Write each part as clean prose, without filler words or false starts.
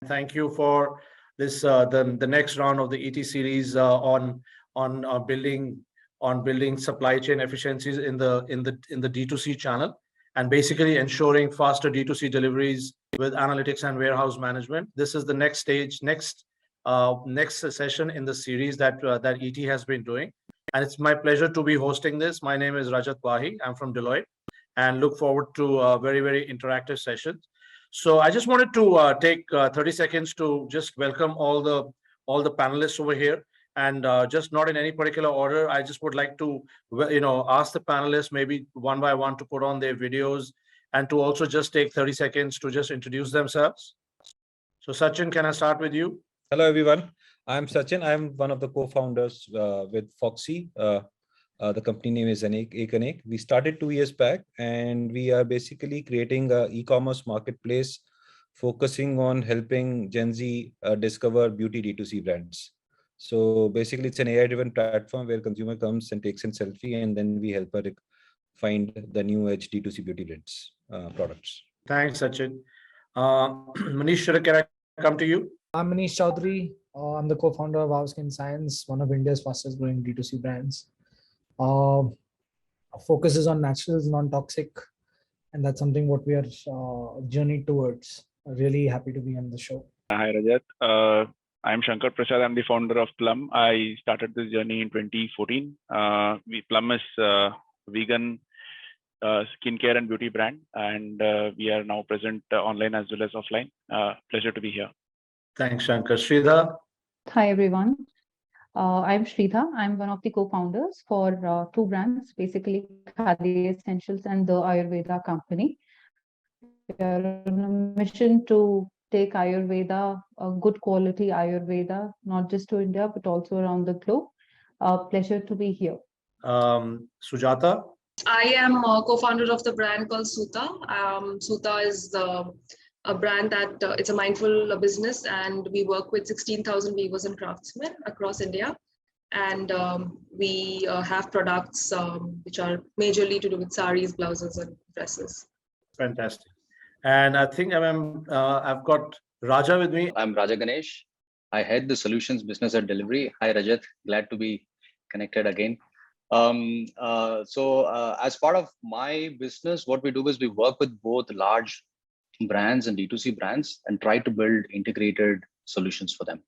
thank you for this the next round of the ET series on building supply chain efficiencies in the D2C channel, and basically ensuring faster D2C deliveries with analytics and warehouse management. This is the next stage, next session in the series that ET has been doing, and it's my pleasure to be hosting this. My name is Rajat. Wahi. I'm from Deloitte, and look forward to very interactive sessions. So I just wanted to take 30 seconds to just welcome all the panelists over here, and just not in any particular order. I just would like to ask the panelists maybe one by one to put on their videos, and to also just take 30 seconds to just introduce themselves. So Sachin, can I start with you? Hello, everyone. I'm Sachin. I'm one of the co-founders with Foxy. The company name is Anek. We started 2 years back, and we are basically creating an e-commerce marketplace focusing on helping Gen Z discover beauty D2C brands. So basically, it's an AI-driven platform where consumer comes and takes a selfie, and then we help her find the new age D2C beauty brands products. Thanks, Sachin. Manish, can I come to you? I'm Manish Chowdhary. I'm the co-founder of Our Skin Science, one of India's fastest growing D2C brands. Focuses on naturals, non-toxic, and that's something what we are journeyed towards. Really happy to be on the show. Hi Rajat, I'm Shankar. Prasad. I'm the founder of Plum. I started this journey in 2014. Plum is a vegan skincare and beauty brand, and we are now present online as well as offline. Pleasure to be here. Thanks, Shankar. Shreedha. Hi everyone. I'm Shreedha. I'm one of the co-founders for two brands, basically Khadi Essentials and the Ayurveda company. We are on a mission to take Ayurveda, a good quality Ayurveda, not just to India, but also around the globe. Pleasure to be here. Sujata. I am a co-founder of the brand called Suta. Suta is a brand that it's a mindful business, and we work with 16,000 weavers and craftsmen across India. And we have products which are majorly to do with saris, blouses, and dresses. Fantastic. And I think I've got Raja with me. I'm Rajaganesh. I head the solutions business at Delhivery. Hi, Rajat. Glad to be connected again. As part of my business, what we do is we work with both large brands and D2C brands and try to build integrated solutions for them.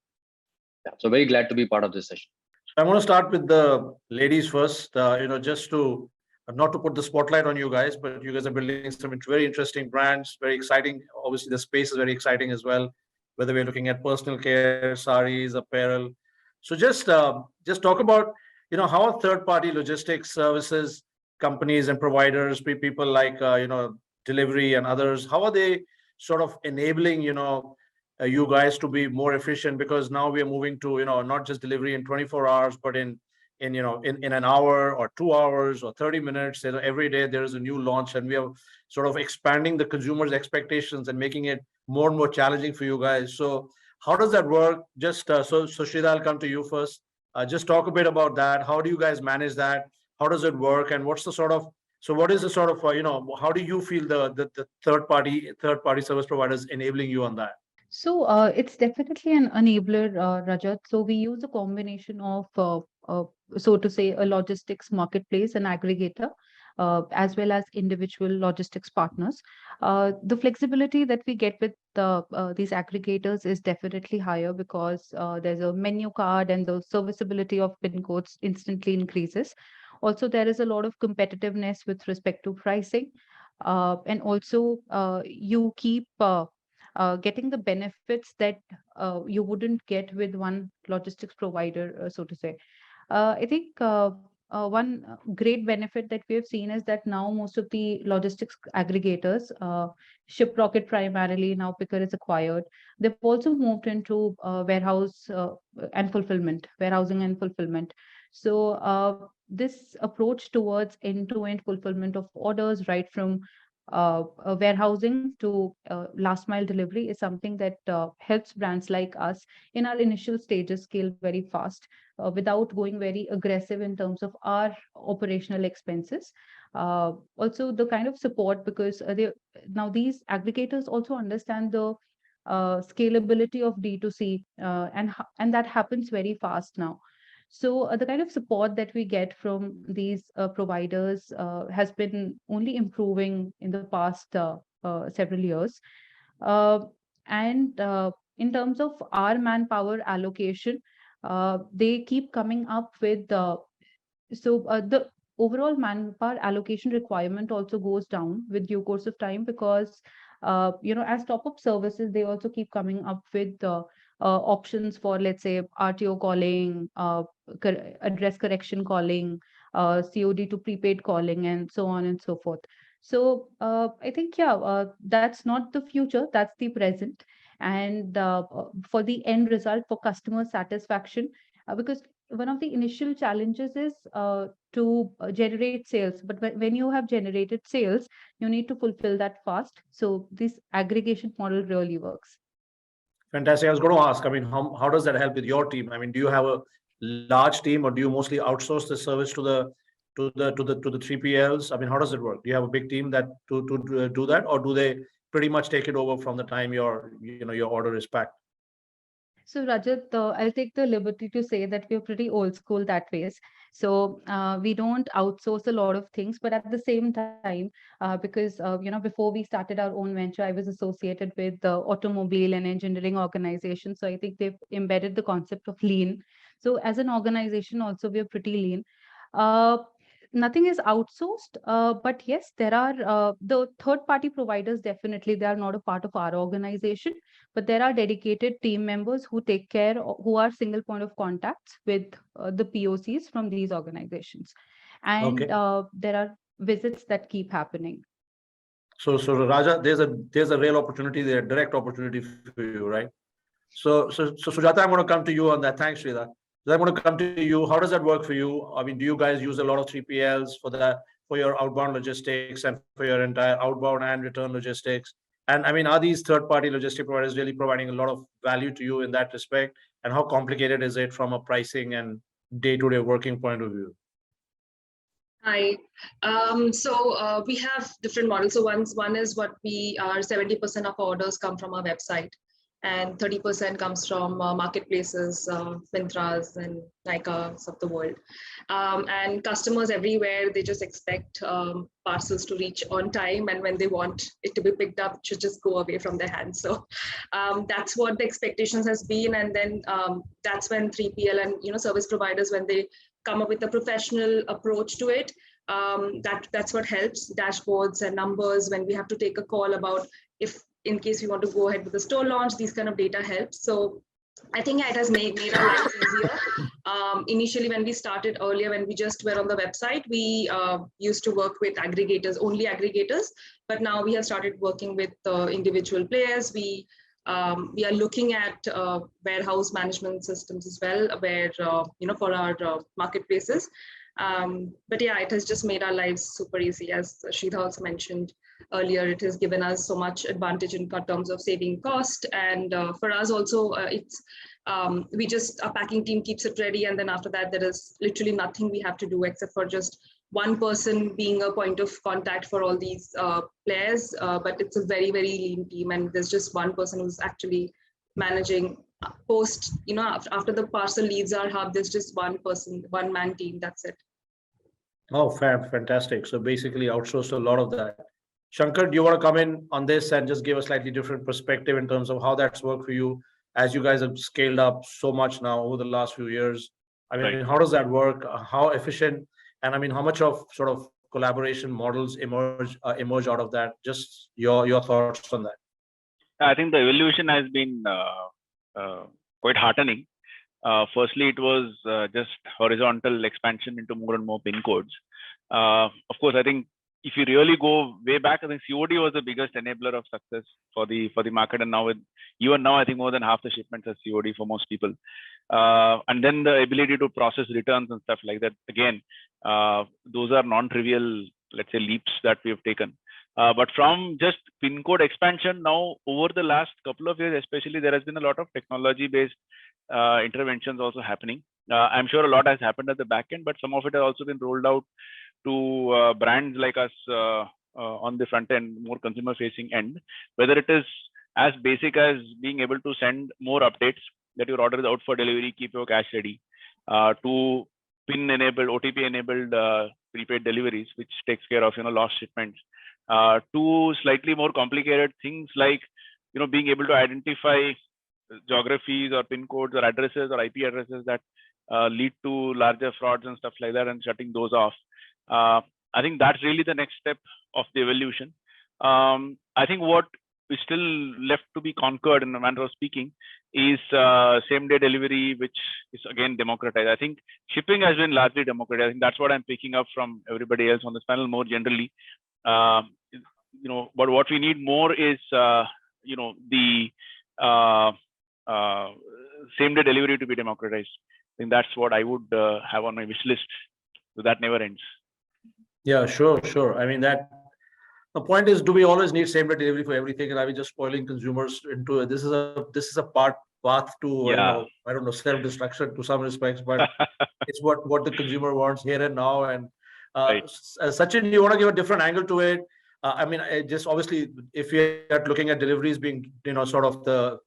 Yeah, so very glad to be part of this session. I want to start with the ladies first, just to not to put the spotlight on you guys, but you guys are building some very interesting brands, very exciting. Obviously, the space is very exciting as well, whether we're looking at personal care, saris, apparel. So just talk about, how are third-party logistics services, companies and providers, people like, Delhivery and others, how are they sort of enabling, you guys to be more efficient? Because now we are moving to, not just delivery in 24 hours, but in an hour or 2 hours or 30 minutes. Every day there is a new launch, and we are sort of expanding the consumer's expectations and making it more and more challenging for you guys. So how does that work? Just so Shreedha, I'll come to you first. Just talk a bit about that. How do you guys manage that? How does it work? And what is the sort of, how do you feel the third party service providers enabling you on that? So it's definitely an enabler, Rajat. So we use a combination of, so to say, a logistics marketplace and aggregator, as well as individual logistics partners. The flexibility that we get with these aggregators is definitely higher because there's a menu card, and the serviceability of PIN codes instantly increases. Also, there is a lot of competitiveness with respect to pricing, and also you keep getting the benefits that you wouldn't get with one logistics provider, so to say. I think one great benefit that we have seen is that now most of the logistics aggregators, Shiprocket primarily, now Picker is acquired. They've also moved into warehousing and fulfillment. So this approach towards end-to-end fulfillment of orders, right from warehousing to last mile delivery, is something that helps brands like us in our initial stages scale very fast without going very aggressive in terms of our operational expenses. Also the kind of support, because now these aggregators also understand the scalability of D2C, and that happens very fast now. So the kind of support that we get from these providers has been only improving in the past several years. Uh, and in terms of our manpower allocation, they keep coming up with the overall manpower allocation requirement also goes down with due course of time, because as top-up services, they also keep coming up with options for, let's say, RTO calling, address correction calling, COD to prepaid calling, and so on and so forth. So I think, that's not the future, that's the present. And for the end result, for customer satisfaction, because one of the initial challenges is to generate sales. But when you have generated sales, you need to fulfill that fast. So this aggregation model really works. Fantastic. I was going to ask, I mean, how does that help with your team? I mean, do you have a large team, or do you mostly outsource the service to the 3PLs? I mean, how does it work? Do you have a big team that to do that, or do they pretty much take it over from the time your order is packed? So Rajat, I'll take the liberty to say that we're pretty old school that ways. So we don't outsource a lot of things, but at the same time, because before we started our own venture, I was associated with the automobile and engineering organization. So I think they've embedded the concept of lean. So as an organization, also we're pretty lean. Uh, Nothing is outsourced, but yes, there are the third-party providers. Definitely, they are not a part of our organization, but there are dedicated team members who take care, who are single point of contacts with the POCs from these organizations, and Okay. there are visits that keep happening. So Raja, there's a real opportunity there, direct opportunity for you, right? So Sujata, I'm going to come to you on that. Thanks, Shreedha. So I'm going to come to you. How does that work for you? I mean, do you guys use a lot of 3PLs for your outbound logistics and for your entire outbound and return logistics? And I mean, are these third-party logistic providers really providing a lot of value to you in that respect? And how complicated is it from a pricing and day-to-day working point of view? Hi. So we have different models. So one is what we are 70% of orders come from our website, and 30% comes from marketplaces, Mintras and Nykas of the world. And customers everywhere, they just expect parcels to reach on time, and when they want it to be picked up, it should just go away from their hands. So that's what the expectations has been. And then that's when 3PL and service providers, when they come up with a professional approach to it, that's what helps. Dashboards and numbers, when we have to take a call about if in case we want to go ahead with the store launch, these kind of data helps. So I think it has made our lives easier. Initially, when we started earlier, when we just were on the website, we used to work with aggregators, only aggregators. But now we have started working with individual players. We are looking at warehouse management systems as well, where for our marketplaces. But yeah, it has just made our lives super easy. As Shreedha also mentioned earlier, it has given us so much advantage in terms of saving cost. And for us also, it's we just, our packing team keeps it ready. And then after that, there is literally nothing we have to do except for just one person being a point of contact for all these players. But it's a very, very lean team. And there's just one person who's actually managing post, after the parcel leaves our hub, there's just one person, one man team, that's it. Oh, fantastic. So basically outsourced a lot of that. Shankar, do you want to come in on this and just give a slightly different perspective in terms of how that's worked for you as you guys have scaled up so much now over the last few years? I mean, Right. How does that work? How efficient? And I mean, how much of sort of collaboration models emerge out of that? Just your thoughts on that. I think the evolution has been quite heartening. Firstly, it was just horizontal expansion into more and more pin codes. Of course, I think if you really go way back, I think COD was the biggest enabler of success for the market, and now I think more than half the shipments are COD for most people. And then the ability to process returns and stuff like that. Again, those are non-trivial, let's say, leaps that we have taken. But from just pin code expansion, now over the last couple of years, especially, there has been a lot of technology-based interventions also happening. I'm sure a lot has happened at the back end, but some of it has also been rolled out to brands like us on the front end, more consumer-facing end. Whether it is as basic as being able to send more updates that your order is out for delivery, keep your cash ready, to PIN enabled, OTP enabled prepaid deliveries, which takes care of lost shipments, to slightly more complicated things like being able to identify geographies or PIN codes or addresses or IP addresses that lead to larger frauds and stuff like that, and shutting those off. I think that's really the next step of the evolution. I think what is still left to be conquered, in a manner of speaking, is same-day delivery, which is again democratized. I think shipping has been largely democratized. I think that's what I'm picking up from everybody else on this panel more generally. But what we need more is the same-day delivery to be democratized. I think that's what I would have on my wish list. So that never ends. Yeah, sure. I mean, the point is, do we always need same-day delivery for everything? And are we just spoiling consumers into this is a path to I don't know, self-destruction to some respects, but it's what the consumer wants here and now. And Right. Sachin, you want to give a different angle to it? I mean, just obviously, if you're looking at deliveries being sort of the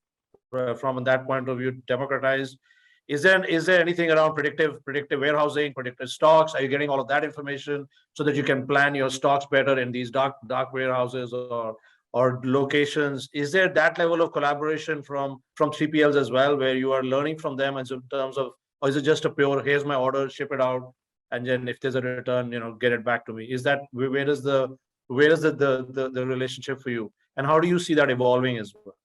from that point of view democratized, is there anything around predictive warehousing, predictive stocks? Are you getting all of that information so that you can plan your stocks better in these dark warehouses or locations? Is there that level of collaboration from 3PLs as well, where you are learning from them in terms of, or is it just a pure, here's my order, ship it out, and then if there's a return, get it back to me? Is that where is the relationship for you, and how do you see that evolving as well?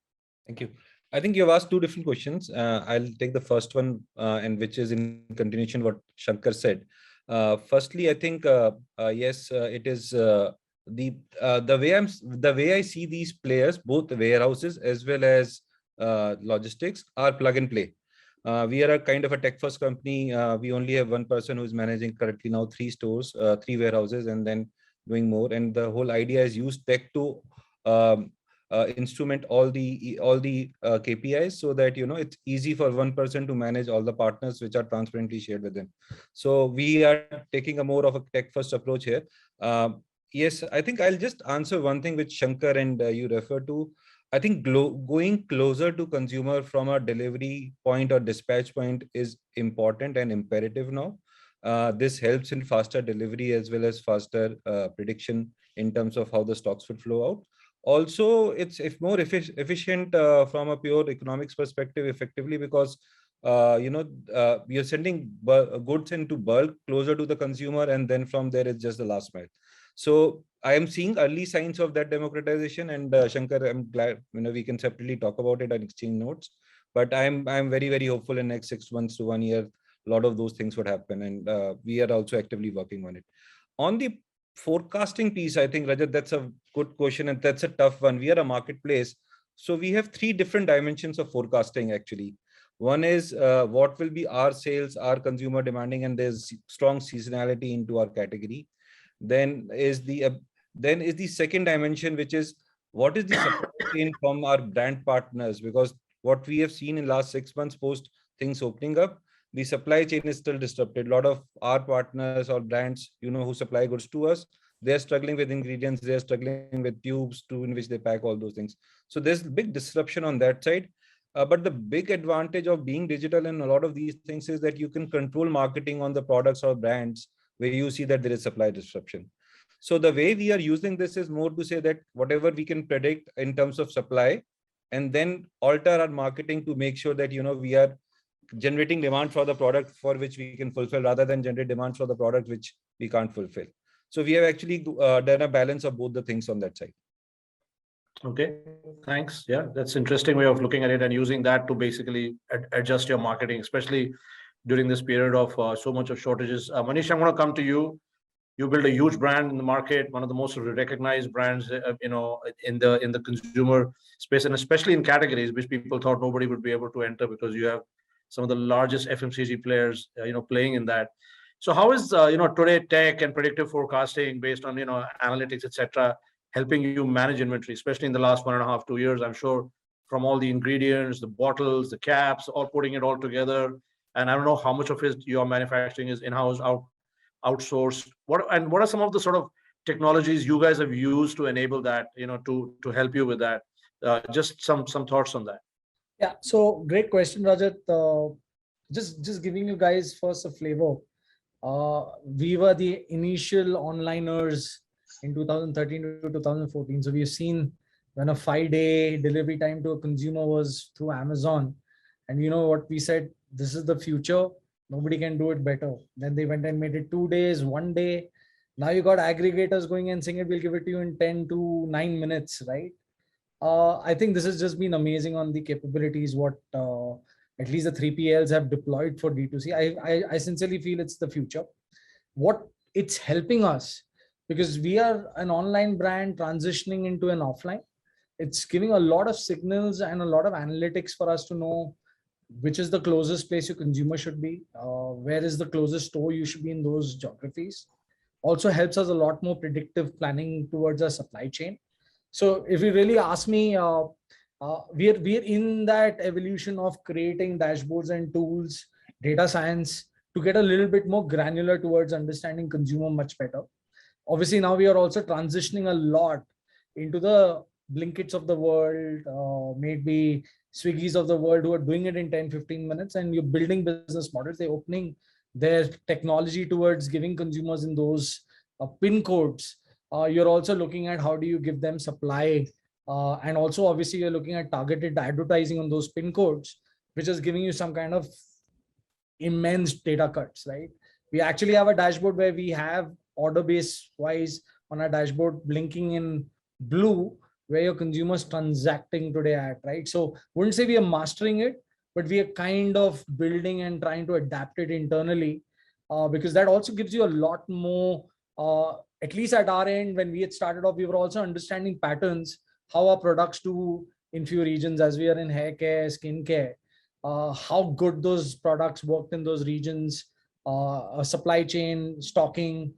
Thank you. I think you've asked two different questions. I'll take the first one, and which is in continuation what Shankar said. Firstly, I think yes, it is the way I see these players, both the warehouses as well as logistics, are plug and play. We are a kind of a tech first company. We only have one person who's managing currently now 3 stores, 3 warehouses, and then doing more. And the whole idea is use tech to instrument all the KPIs, so that it's easy for one person to manage all the partners which are transparently shared with them. So we are taking a more of a tech first approach here. Yes, I think I'll just answer one thing which Shankar and you referred to. I think going closer to consumer from a delivery point or dispatch point is important and imperative now. This helps in faster delivery as well as faster prediction in terms of how the stocks would flow out. Also, it's more efficient from a pure economics perspective, effectively, because you're sending goods into bulk closer to the consumer, and then from there it's just the last mile. So I am seeing early signs of that democratization, and Shankar, I'm glad we can separately talk about it and exchange notes. But I'm very, very hopeful in next 6 months to 1 year, a lot of those things would happen, and we are also actively working on it. On the forecasting piece, I think, Rajat, that's a good question, and that's a tough one. We are a marketplace, so we have 3 different dimensions of forecasting actually. One is what will be our sales, our consumer demanding, and there's strong seasonality into our category. Then is the second dimension, which is what is the supply chain from our brand partners, because what we have seen in last 6 months post things opening up, the supply chain is still disrupted. A lot of our partners or brands, who supply goods to us, they're struggling with ingredients, they're struggling with tubes in which they pack all those things. So there's big disruption on that side. But the big advantage of being digital in a lot of these things is that you can control marketing on the products or brands where you see that there is supply disruption. So the way we are using this is more to say that whatever we can predict in terms of supply, and then alter our marketing to make sure that we are generating demand for the product for which we can fulfill, rather than generate demand for the product which we can't fulfill. So we have actually done a balance of both the things on that side. Okay, thanks. Yeah, that's interesting way of looking at it, and using that to basically adjust your marketing, especially during this period of so much of shortages. Manish, I'm going to come to you. You build a huge brand in the market, one of the most recognized brands, in the consumer space, and especially in categories which people thought nobody would be able to enter, because you have some of the largest FMCG players, playing in that. So how is today tech and predictive forecasting based on analytics, etc., helping you manage inventory, especially in the last 1.5, 2 years? I'm sure from all the ingredients, the bottles, the caps, all putting it all together. And I don't know how much of it your manufacturing is in-house, outsourced. What are some of the sort of technologies you guys have used to enable that, to help you with that? Just some thoughts on that. Yeah, so great question, Rajat. Just giving you guys first a flavor. We were the initial onliners in 2013 to 2014. So we've seen when a 5-day delivery time to a consumer was through Amazon. And you know what we said, this is the future. Nobody can do it better. Then they went and made it 2 days, 1 day. Now you got aggregators going and saying it will give it to you in 10 to 9 minutes, right? I think this has just been amazing on the capabilities what at least the 3PLs have deployed for D2C. I sincerely feel it's the future. What it's helping us, because we are an online brand transitioning into an offline, it's giving a lot of signals and a lot of analytics for us to know which is the closest place your consumer should be, where is the closest store you should be in those geographies. Also helps us a lot more predictive planning towards our supply chain. So if you really ask me, we're in that evolution of creating dashboards and tools, data science, to get a little bit more granular towards understanding consumer much better. Obviously, now we are also transitioning a lot into the Blinkits of the world, maybe Swiggies of the world, who are doing it in 10, 15 minutes, and you're building business models. They're opening their technology towards giving consumers in those PIN codes. You're also looking at how do you give them supply, and also obviously you're looking at targeted advertising on those PIN codes, which is giving you some kind of immense data cuts, right? We actually have a dashboard where we have order base wise on our dashboard blinking in blue where your consumers transacting today at, right? So wouldn't say we are mastering it, but we are kind of building and trying to adapt it internally, because that also gives you a lot more, at least at our end, when we had started off, we were also understanding patterns, how our products do in few regions, as we are in hair care, skin care, how good those products worked in those regions, supply chain, stocking,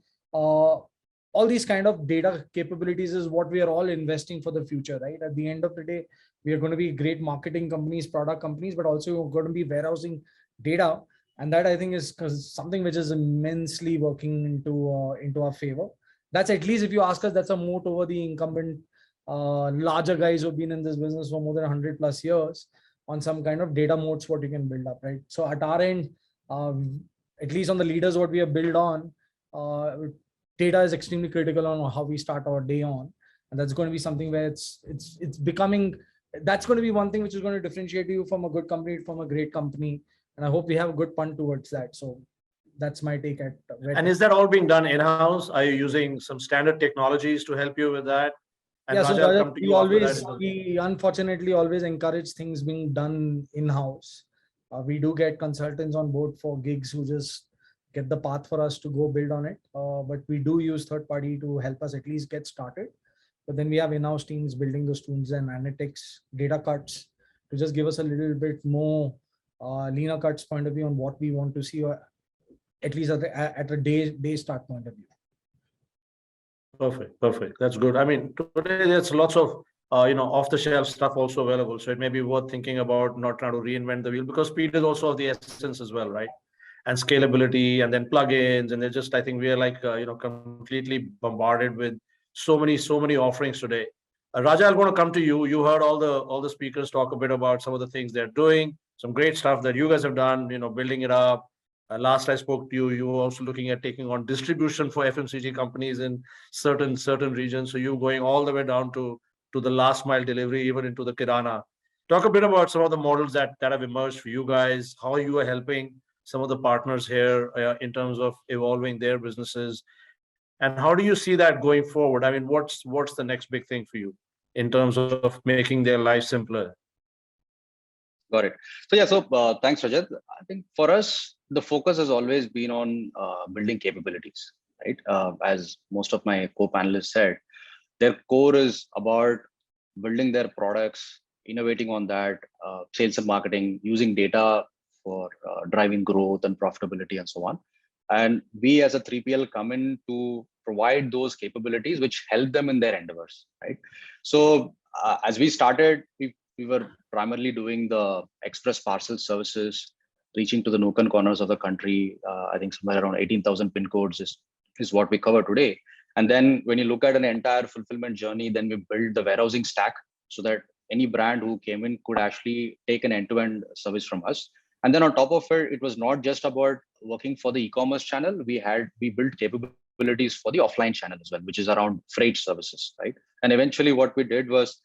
all these kind of data capabilities is what we are all investing for the future, right? At the end of the day, we are going to be great marketing companies, product companies, but also we're going to be warehousing data. And that I think is something which is immensely working into our favor. That's, at least if you ask us, that's a moat over the incumbent larger guys who've been in this business for more than 100+ years on some kind of data moats, what you can build up, right? So at our end, at least on the leaders, what we have built on, data is extremely critical on how we start our day on. And that's going to be something where it's becoming, that's going to be one thing which is going to differentiate you from a good company, from a great company. And I hope we have a good punt towards that. So that's my take at. And is that all being done in-house? Are you using some standard technologies to help you with that? And yeah, Rajat, so I'll come to you we unfortunately always encourage things being done in-house. We do get consultants on board for gigs who just get the path for us to go build on it. But we do use third party to help us at least get started. But then we have in-house teams building those tools and analytics, data cuts to just give us a little bit more leaner cuts point of view on what we want to see, or at least at a day start point of view. Perfect. That's good. I mean, today there's lots of off-the-shelf stuff also available. So it may be worth thinking about not trying to reinvent the wheel, because speed is also of the essence as well, right? And scalability, and then plugins, and they're just, I think we are like completely bombarded with so many offerings today. Raja, I'm going to come to you. You heard all the speakers talk a bit about some of the things they're doing, some great stuff that you guys have done, building it up. Last I spoke to you, you were also looking at taking on distribution for FMCG companies in certain regions. So you going all the way down to the last mile delivery, even into the kirana. Talk a bit about some of the models that have emerged for you guys, how you are helping some of the partners here in terms of evolving their businesses, and how do you see that going forward? I mean, what's the next big thing for you in terms of making their life simpler? Got it. So yeah, thanks, Rajat. I think for us, the focus has always been on building capabilities, right? As most of my co-panelists said, their core is about building their products, innovating on that, sales and marketing, using data for driving growth and profitability and so on. And we as a 3PL come in to provide those capabilities which help them in their endeavors, right? So as we started, we were primarily doing the express parcel services, reaching to the nook and corners of the country. I think somewhere around 18,000 pin codes is what we cover today. And then when you look at an entire fulfillment journey, then we build the warehousing stack so that any brand who came in could actually take an end-to-end service from us. And then on top of it, it was not just about working for the e-commerce channel. We built capabilities for the offline channel as well, which is around freight services, right? And eventually what we did was,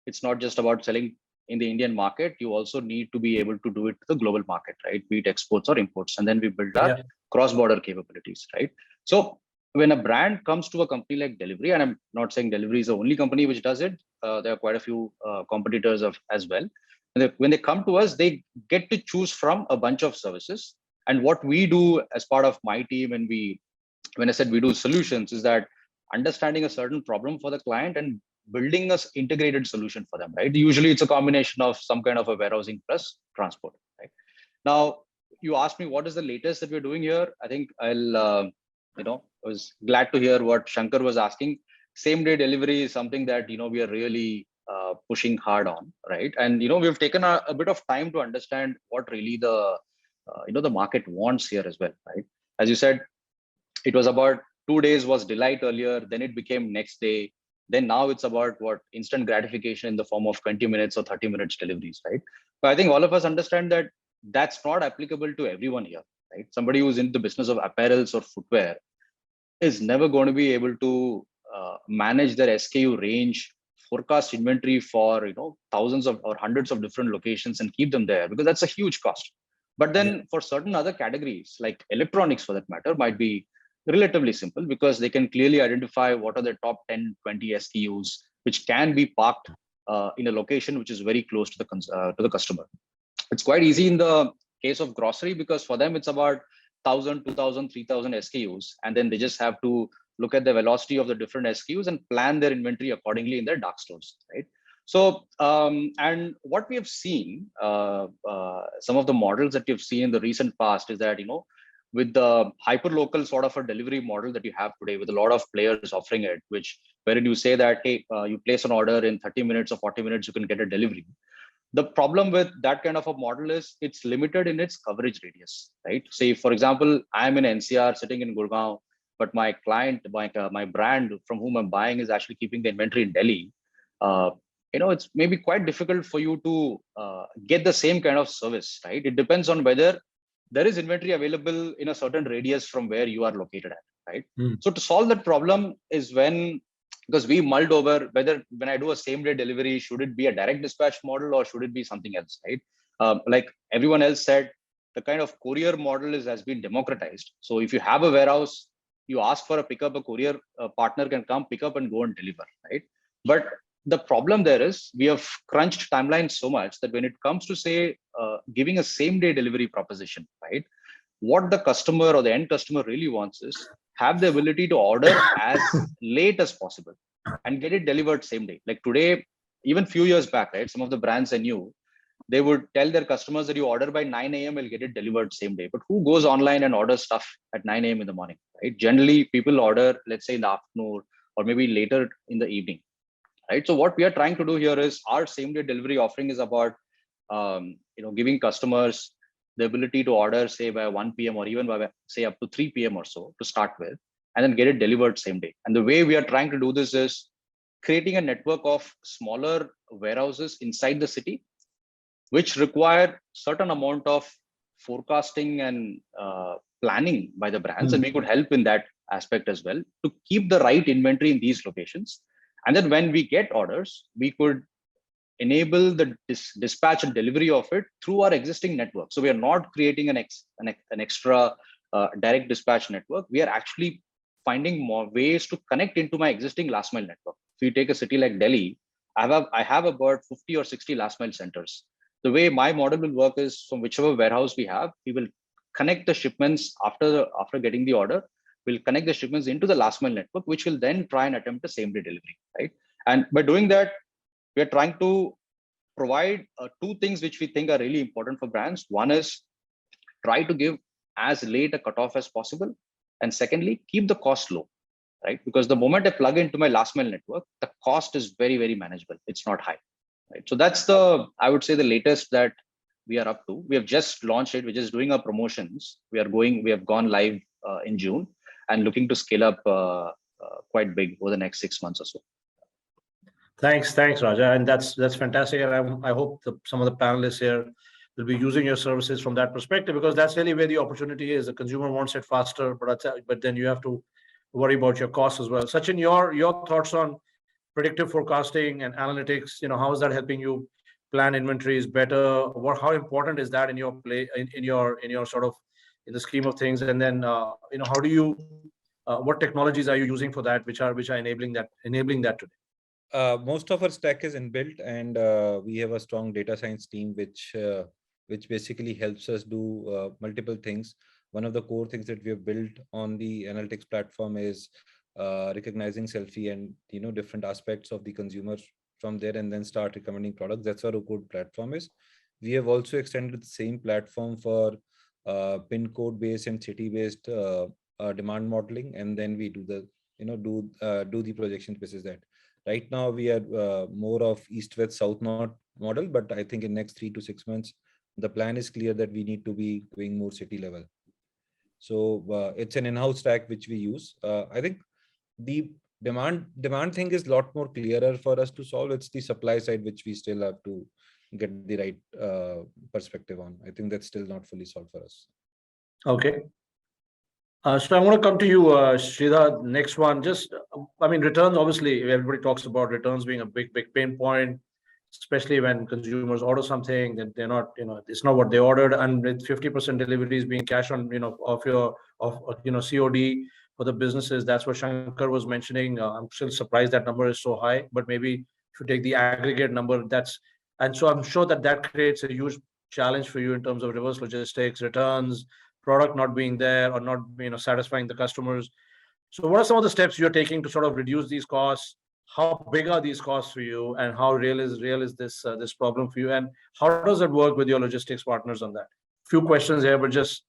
it's not just about selling in the Indian market, you also need to be able to do it to the global market, right? Be it exports or imports. And then we built our cross-border capabilities, right? So when a brand comes to a company like Delhivery, and I'm not saying Delhivery is the only company which does it, there are quite a few competitors as well. And when they come to us, they get to choose from a bunch of services. And what we do as part of my team, and when I said we do solutions, is that understanding a certain problem for the client and building a integrated solution for them, right? Usually it's a combination of some kind of a warehousing plus transport, right? Now, you asked me what is the latest that we're doing here. I think I was glad to hear what Shankar was asking. Same day delivery is something that, we are really pushing hard on, right? And, we've taken a bit of time to understand what really the market wants here as well, right? As you said, it was about 2 days was delight earlier, then it became next day. Then now it's about instant gratification in the form of 20 minutes or 30 minutes deliveries, right? But I think all of us understand that that's not applicable to everyone here, right? Somebody who's in the business of apparels or footwear is never going to be able to manage their SKU range, forecast inventory for thousands of or hundreds of different locations and keep them there, because that's a huge cost. But then for certain other categories like electronics, for that matter, might be relatively simple, because they can clearly identify what are the top 10, 20 SKUs which can be parked in a location which is very close to the customer. It's quite easy in the case of grocery, because for them it's about 1,000, 2,000, 3,000 SKUs, and then they just have to look at the velocity of the different SKUs and plan their inventory accordingly in their dark stores, right? So, and what we have seen, some of the models that you've seen in the recent past is that, with the hyper-local sort of a delivery model that you have today, with a lot of players offering it, wherein you say that, hey, you place an order in 30 minutes or 40 minutes, you can get a delivery. The problem with that kind of a model is it's limited in its coverage radius, right? Say, for example, I'm in NCR sitting in Gurgaon, but my client, my brand from whom I'm buying is actually keeping the inventory in Delhi. It's maybe quite difficult for you to get the same kind of service, right? It depends on whether there is inventory available in a certain radius from where you are located at, right? So to solve that problem is because we mulled over whether when I do a same day delivery, should it be a direct dispatch model or should it be something else, right? Like everyone else said, the kind of courier model has been democratized. So if you have a warehouse, you ask for a pickup, a courier partner can come pick up and go and deliver, right? But the problem there is we have crunched timelines so much that when it comes to say giving a same day delivery proposition, right? What the customer or the end customer really wants is have the ability to order as late as possible and get it delivered same day. Like today, even few years back, right? Some of the brands I knew, they would tell their customers that you order by 9 a.m. will get it delivered same day. But who goes online and orders stuff at 9 a.m. in the morning, right? Generally, people order, let's say in the afternoon or maybe later in the evening, right? So what we are trying to do here is our same day delivery offering is about, giving customers the ability to order, say by 1 p.m. or even by say up to 3 p.m. or so to start with, and then get it delivered same day. And the way we are trying to do this is creating a network of smaller warehouses inside the city, which require certain amount of forecasting and planning by the brands. And we could help in that aspect as well to keep the right inventory in these locations. And then when we get orders, we could enable the dispatch and delivery of it through our existing network. So we are not creating an extra direct dispatch network. We are actually finding more ways to connect into my existing last mile network. If you take a city like Delhi, I have about 50 or 60 last mile centers. The way my model will work is from whichever warehouse we have, we will connect the shipments after getting the order. We'll connect the shipments into the last mile network, which will then try and attempt a same day delivery, right? And by doing that, we are trying to provide two things which we think are really important for brands. One is try to give as late a cutoff as possible. And secondly, keep the cost low, right? Because the moment I plug into my last mile network, the cost is very, very manageable. It's not high, right? So that's I would say the latest that we are up to. We have just launched it. We're just doing our promotions. We have gone live in June and looking to scale up quite big over the next 6 months or so. Thanks, Raja, and that's fantastic. And I hope some of the panelists here will be using your services from that perspective, because that's really where the opportunity is. The consumer wants it faster, but then you have to worry about your costs as well. Sachin, your thoughts on predictive forecasting and analytics? How is that helping you plan inventories better? How important is that in your play in your sort of in the scheme of things? And then how do you what technologies are you using for that, which are enabling that today? Most of our stack is inbuilt, and we have a strong data science team which basically helps us do multiple things. One of the core things that we have built on the analytics platform is recognizing selfie and different aspects of the consumer from there, and then start recommending products. That's what a good platform is. We have also extended the same platform for pin code based and city based demand modeling, and then we do the do the projection basis that. Right now, we are more of east-west, south-north model, but I think in next 3 to 6 months, the plan is clear that we need to be going more city level. So it's an in-house stack which we use. I think the demand thing is a lot more clearer for us to solve. It's the supply side which we still have to get the right perspective on. I think that's still not fully solved for us. Okay. So I want to come to you, Shreedha. Next one, returns. Obviously, everybody talks about returns being a big pain point, especially when consumers order something that they're not, it's not what they ordered, and with 50% deliveries being cash on, COD for the businesses. That's what Shankar was mentioning. I'm still surprised that number is so high, but maybe if you take the aggregate number, and so I'm sure that creates a huge challenge for you in terms of reverse logistics, returns, product not being there or not satisfying the customers. So what are some of the steps you're taking to sort of reduce these costs? How big are these costs for you, and how real is this problem for you, and how does it work with your logistics partners on that? Few questions here, but just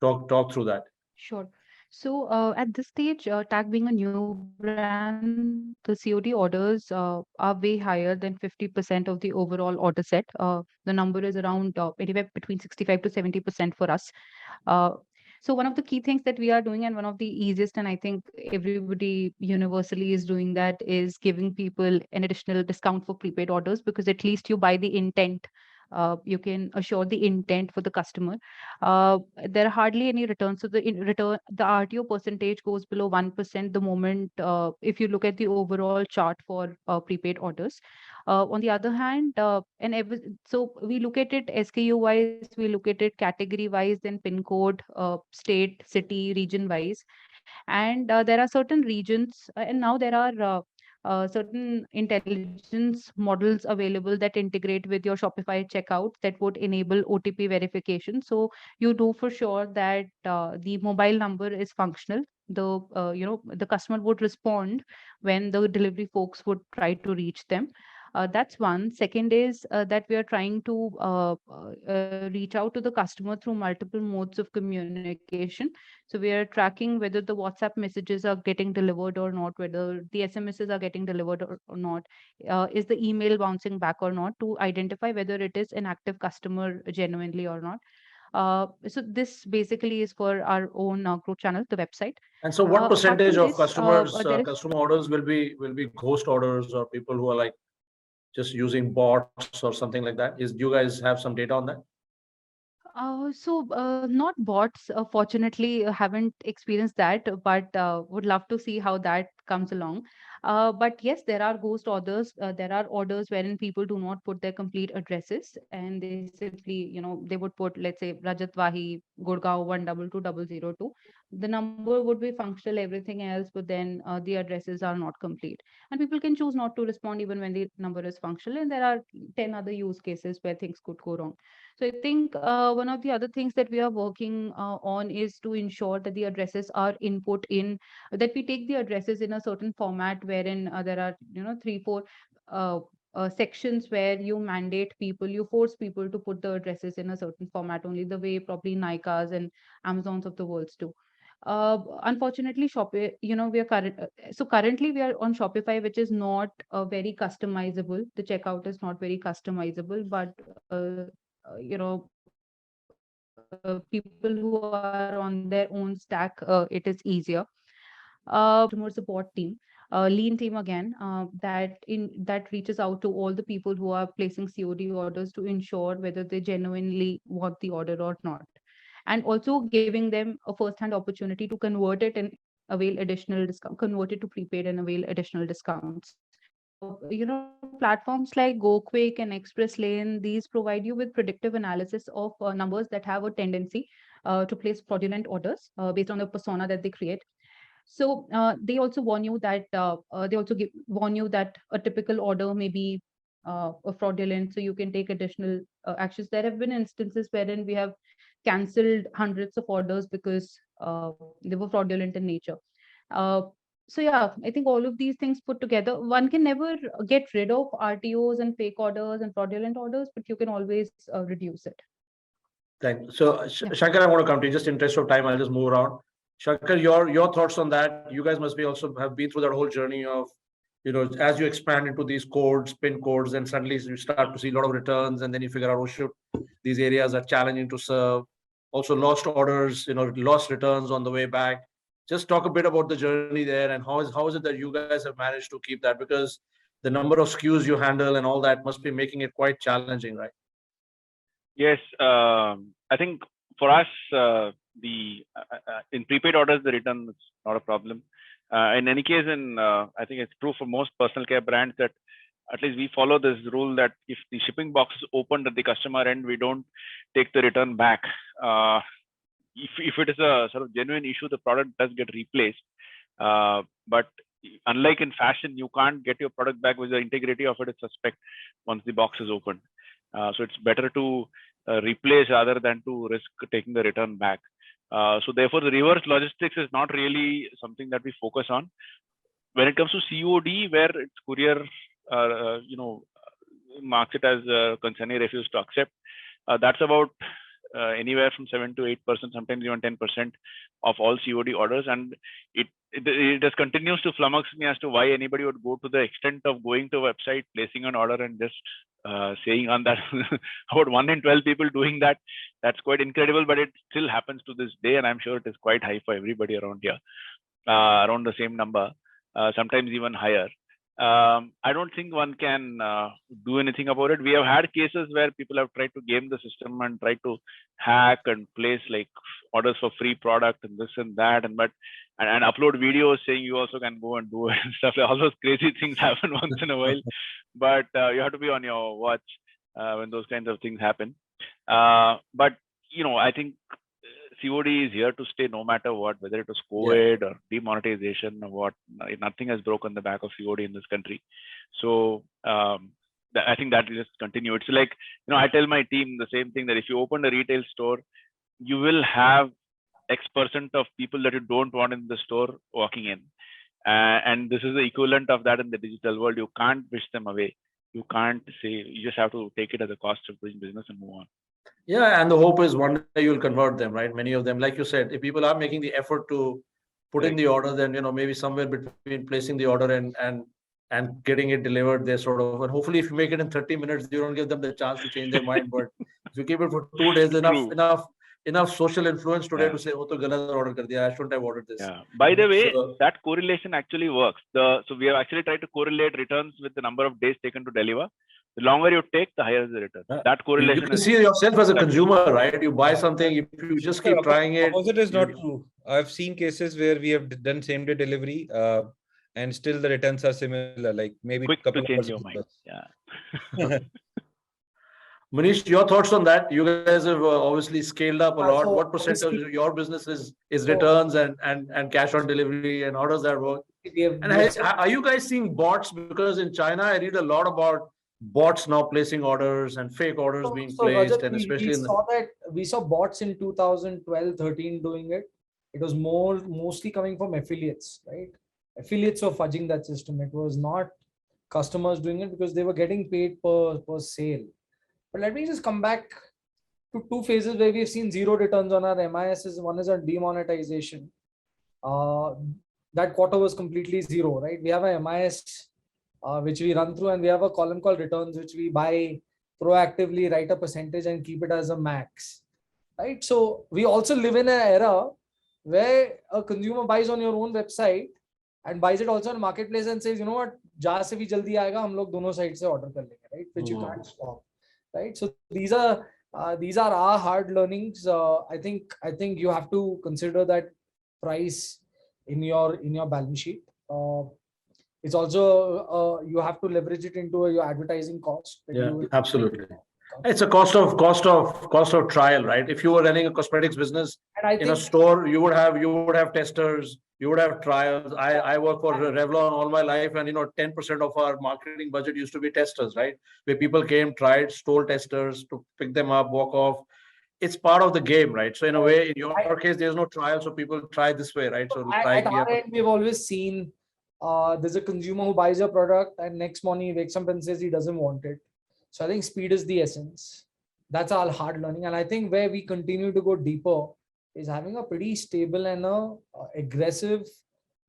talk through that. Sure. So at this stage, Tag being a new brand, the COD orders are way higher than 50% of the overall order set. The number is around anywhere between 65 to 70% for us. Uh, so one of the key things that we are doing, and one of the easiest, and I think everybody universally is doing that, is giving people an additional discount for prepaid orders, because at least you buy the intent. You can assure the intent for the customer. There are hardly any returns. So the RTO percentage goes below 1% the moment, if you look at the overall chart for prepaid orders. On the other hand, so we look at it SKU wise, we look at it category wise, then pin code, state, city, region wise. And there are certain regions, and now there are certain intelligence models available that integrate with your Shopify checkout that would enable OTP verification. So you know for sure that the mobile number is functional. The customer would respond when the delivery folks would try to reach them. That's one. Second is that we are trying to reach out to the customer through multiple modes of communication. So we are tracking whether the WhatsApp messages are getting delivered or not, whether the SMSs are getting delivered or not, is the email bouncing back or not, to identify whether it is an active customer genuinely or not. So this basically is for our own group channel, the website. And so what Apart from percentage of this, customer orders will be ghost orders, or people who are like just using bots or something like that? Do you guys have some data on that? Not bots, fortunately, haven't experienced that, but would love to see how that comes along. But yes, there are ghost orders. There are orders wherein people do not put their complete addresses, and they simply, they would put, let's say, Rajat, Wahi, Gurgaon 122 002. The number would be functional, everything else, but then the addresses are not complete. And people can choose not to respond even when the number is functional. And there are 10 other use cases where things could go wrong. So I think one of the other things that we are working on is to ensure that the addresses are input in, that we take the addresses in a certain format wherein there are, 3, 4 uh, sections where you mandate people, you force people to put the addresses in a certain format, only the way probably Nykas and Amazons of the world do. Unfortunately, we are currently we are on Shopify, which is not very customizable. The checkout is not very customizable, but people who are on their own stack, it is easier. We have a customer support team. lean team again, that reaches out to all the people who are placing COD orders to ensure whether they genuinely want the order or not, and also giving them a first-hand opportunity to convert it and avail additional discount, convert it to prepaid and avail additional discounts. Platforms like GoQuick and Express Lane, these provide you with predictive analysis of numbers that have a tendency to place fraudulent orders based on the persona that they create. So they also warn you that warn you that a typical order may be fraudulent, so you can take additional actions. There have been instances wherein we have cancelled hundreds of orders because they were fraudulent in nature. So yeah, I think all of these things put together, one can never get rid of RTOs and fake orders and fraudulent orders, but you can always reduce it. Thanks. So, Shankar, I want to come to you. Just in interest of time, I'll just move around. Shankar, your thoughts on that? You guys must be also have been through that whole journey of, as you expand into these codes, pin codes, and suddenly you start to see a lot of returns, and then you figure out, oh shoot, these areas are challenging to serve. Also, lost orders, lost returns on the way back. Just talk a bit about the journey there, and how is it that you guys have managed to keep that, because the number of SKUs you handle and all that must be making it quite challenging, right? Yes, I think for us, in prepaid orders, the return is not a problem. In any case, I think it's true for most personal care brands that at least we follow this rule that if the shipping box is opened at the customer end, we don't take the return back. If it is a sort of genuine issue, the product does get replaced. But unlike in fashion, you can't get your product back with the integrity of it is suspect once the box is opened. So it's better to replace rather than to risk taking the return back. So therefore, the reverse logistics is not really something that we focus on. When it comes to COD, where it's courier, marks it as consignee refuse to accept, that's about anywhere from 7 to 8%, sometimes even 10% of all COD orders, and it just continues to flummox me as to why anybody would go to the extent of going to a website, placing an order, and just saying on that about 1 in 12 people doing that. That's quite incredible, but it still happens to this day, and I'm sure it is quite high for everybody around here, around the same number, sometimes even higher. I don't think one can do anything about it. We have had cases where people have tried to game the system and tried to hack and place like orders for free product and this and that, and upload videos saying you also can go and do it and stuff. All those crazy things happen once in a while, but you have to be on your watch when those kinds of things happen. But I think COD is here to stay no matter what, whether it was COVID or demonetization or what. Nothing has broken the back of COD in this country. So I think that will just continue. It's like, I tell my team the same thing, that if you open a retail store, you will have X% of people that you don't want in the store walking in. And this is the equivalent of that in the digital world. You can't wish them away. You can't say, you just have to take it as a cost of doing business and move on. Yeah, and the hope is one day you'll convert them, right? Many of them, like you said, if people are making the effort to put in the order, then maybe somewhere between placing the order and getting it delivered, they're sort of, and hopefully if you make it in 30 minutes, you don't give them the chance to change their mind. But if you keep it for 2 days, enough social influence today to say, oh, to galat order kar diya, I shouldn't have ordered this. Yeah. By the way, that correlation actually works. So we have actually tried to correlate returns with the number of days taken to deliver. The longer you take, the higher is the return. That correlation. You can see yourself as a consumer, right? You buy something, if you just keep trying it. Opposite is not true. I've seen cases where we have done same day delivery, and still the returns are similar. Like maybe quick couple to change of your mind. Yeah. Manish, your thoughts on that? You guys have obviously scaled up a lot. What percentage of your business is returns and cash on delivery, and how does that work? And are you guys seeing bots? Because in China, I read a lot about bots now placing orders and fake orders being placed, Rajat, and especially we saw bots in 2012-13 doing it. It was mostly coming from affiliates, right? Affiliates were fudging that system. It was not customers doing it because they were getting paid per sale. But let me just come back to 2 phases where we've seen 0 returns on our MIS. One is on demonetization. That quarter was completely 0, right? We have a MIS which we run through, and we have a column called returns, which we buy proactively, write a percentage and keep it as a max, right? So we also live in an era where a consumer buys on your own website and buys it also on marketplace and says, you know what, जहाँ से भी जल्दी आएगा हम लोग दोनों side से order कर लेंगे, right? Which you can't stop, right? So these are our hard learnings. I think you have to consider that price in your balance sheet. It's also you have to leverage it into your advertising cost. Yeah, absolutely. It's a cost of trial, right? If you were running a cosmetics business in a store, you would have testers, you would have trials. I work for Revlon all my life, and 10% of our marketing budget used to be testers, right? Where people came, tried, stole testers to pick them up, walk off. It's part of the game, right? So in a way, in your case, there's no trial, so people try this way, right? So at our end, we've always seen there's a consumer who buys your product and next morning he wakes up and says he doesn't want it. So I think speed is the essence. That's our hard learning. And I think where we continue to go deeper is having a pretty stable and aggressive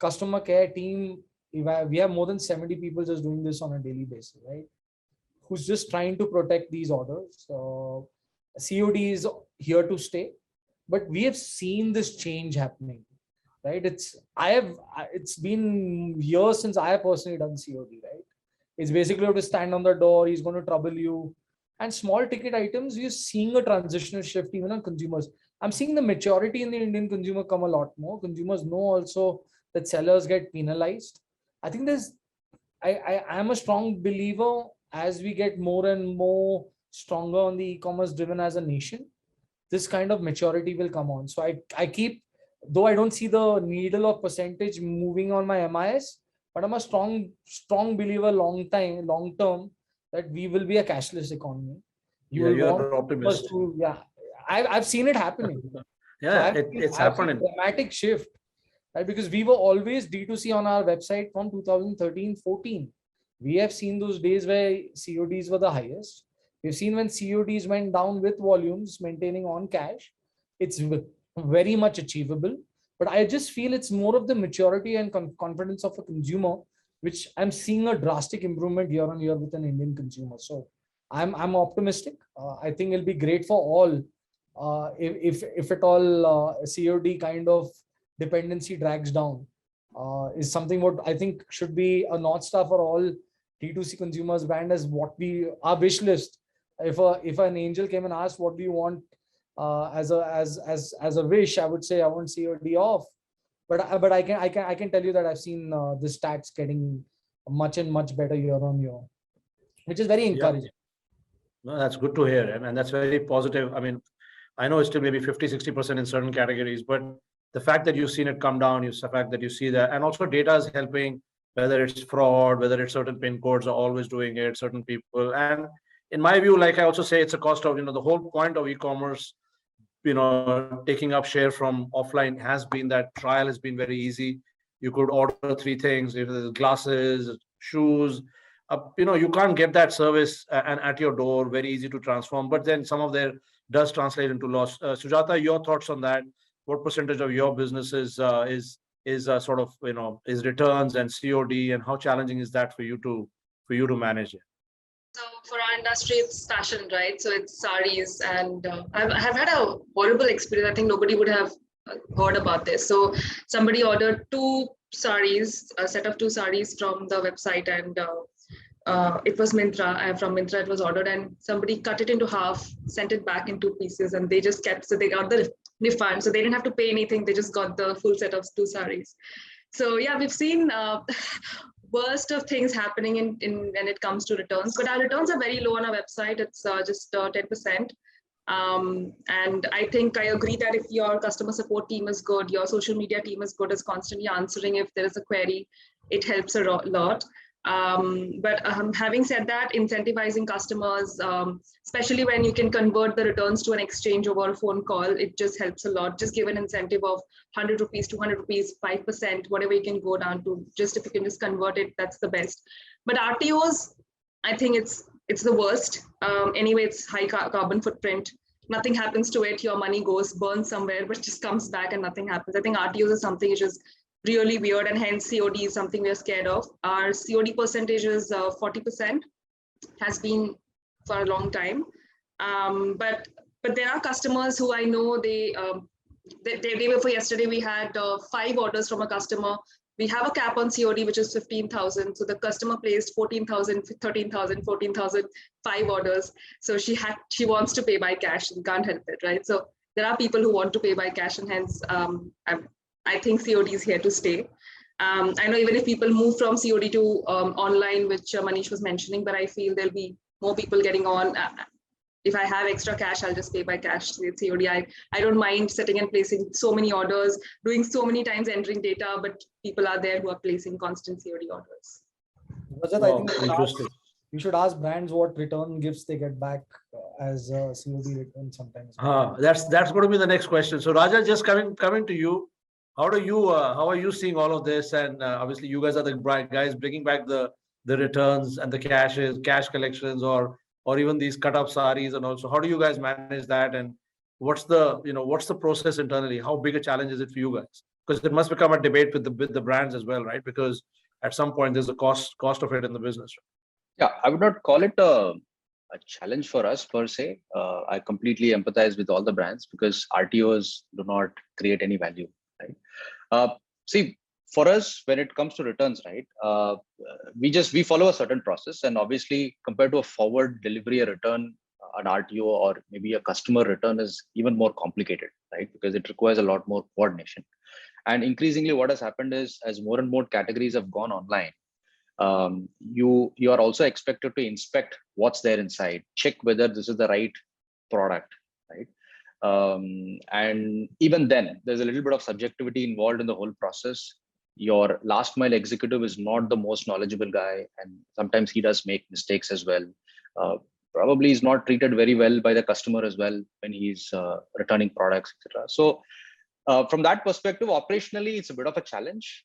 customer care team. We have more than 70 people just doing this on a daily basis, right? Who's just trying to protect these orders. COD is here to stay, but we have seen this change happening, right? It's been years since I have personally done COD, right? It's basically have to stand on the door, he's going to trouble you. And small ticket items, we're seeing a transitional shift even on consumers. I'm seeing the maturity in the Indian consumer come a lot more. Consumers know also that sellers get penalized. I think I am a strong believer as we get more and more stronger on the e-commerce driven as a nation, this kind of maturity will come on. So I keep, though I don't see the needle of percentage moving on my MIS, but I'm a strong believer long term that we will be a cashless economy. You're optimistic. I've seen it happening. Yeah, it's happening. Dramatic shift, right? Because we were always D2C on our website from 2013-14. We have seen those days where CODs were the highest. We've seen when CODs went down with volumes, maintaining on cash. It's very much achievable. But I just feel it's more of the maturity and confidence of a consumer, which I'm seeing a drastic improvement year on year with an Indian consumer. So I'm optimistic. I think it'll be great for all if at all COD kind of dependency drags down. Is something what I think should be a North Star for all D2C consumers brand as what our wish list. If an angel came and asked what do you want as a wish, I would say I want COD off. But I can tell you that I've seen the stats getting much better year on year, which is very encouraging. No, that's good to hear, and that's very positive. I mean, I know it's still maybe 50-60% in certain categories, but the fact that you've seen it come down, the fact that you see that, and also data is helping, whether it's fraud, whether it's certain pin codes are always doing it, certain people. And in my view, like I also say, it's a cost of, the whole point of e-commerce, taking up share from offline has been that trial has been very easy. You could order 3 things, if there's glasses, shoes, you can't get that service and at your door, very easy to transform, but then some of there does translate into loss. Sujata, your thoughts on that? What percentage of your business is sort of, is returns and COD, and how challenging is that for you to manage it? So for our industry, it's fashion, right? So it's saris, and I've had a horrible experience. I think nobody would have heard about this. So somebody ordered 2 saris, a set of 2 saris from the website, and it was Myntra. From Myntra, it was ordered, and somebody cut it into half, sent it back in 2 pieces, and they just kept. So they got the refund, so they didn't have to pay anything. They just got the full set of 2 saris. So yeah, we've seen worst of things happening in when it comes to returns, but our returns are very low on our website. It's just 10%. And I think I agree that if your customer support team is good, your social media team is good, is constantly answering if there is a query, it helps a lot. But having said that, incentivizing customers, especially when you can convert the returns to an exchange over a phone call, it just helps a lot. Just give an incentive of 100 rupees, 200 rupees, 5%, whatever you can go down to. Just if you can just convert it, that's the best. But RTOs, I think it's the worst. Anyway, it's high carbon footprint. Nothing happens to it. Your money goes, burns somewhere, but just comes back and nothing happens. I think RTOs is something which is really weird, and hence COD is something we're scared of. Our COD percentage is 40%, has been for a long time. But there are customers who I know, the day before yesterday, we had 5 orders from a customer we have a cap on COD, which is 15,000. So the customer placed 14,000, 13,000, 14,000, 5 orders. So she wants to pay by cash and can't help it, right? So there are people who want to pay by cash, and hence I think COD is here to stay. I know even if people move from COD to online, which Manish was mentioning, but I feel there'll be more people getting on. If I have extra cash, I'll just pay by cash with COD. I don't mind setting and placing so many orders, doing so many times entering data, but people are there who are placing constant COD orders. Rajat, Wow, I think interesting. you should ask brands what return gifts they get back as COD return sometimes. That's going to be the next question. So Raja, just coming to you, how are you seeing all of this? And obviously, you guys are the guys bringing back the returns and the cash collections, or even these cut up saris, and also how do you guys manage that? And what's the process internally? How big a challenge is it for you guys? Because it must become a debate with the brands as well, right? Because at some point there's a cost of it in the business. Yeah, I would not call it a challenge for us per se. I completely empathize with all the brands because RTOs do not create any value, right? See, for us, when it comes to returns, right, we follow a certain process, and obviously compared to a forward delivery, a return, an RTO, or maybe a customer return is even more complicated, right? Because it requires a lot more coordination. And increasingly, what has happened is as more and more categories have gone online, you are also expected to inspect what's there inside, check whether this is the right product, right? And even then, there's a little bit of subjectivity involved in the whole process. Your last mile executive is not the most knowledgeable guy, and sometimes he does make mistakes as well. Probably is not treated very well by the customer as well when he's returning products, etc. So from that perspective, operationally, it's a bit of a challenge,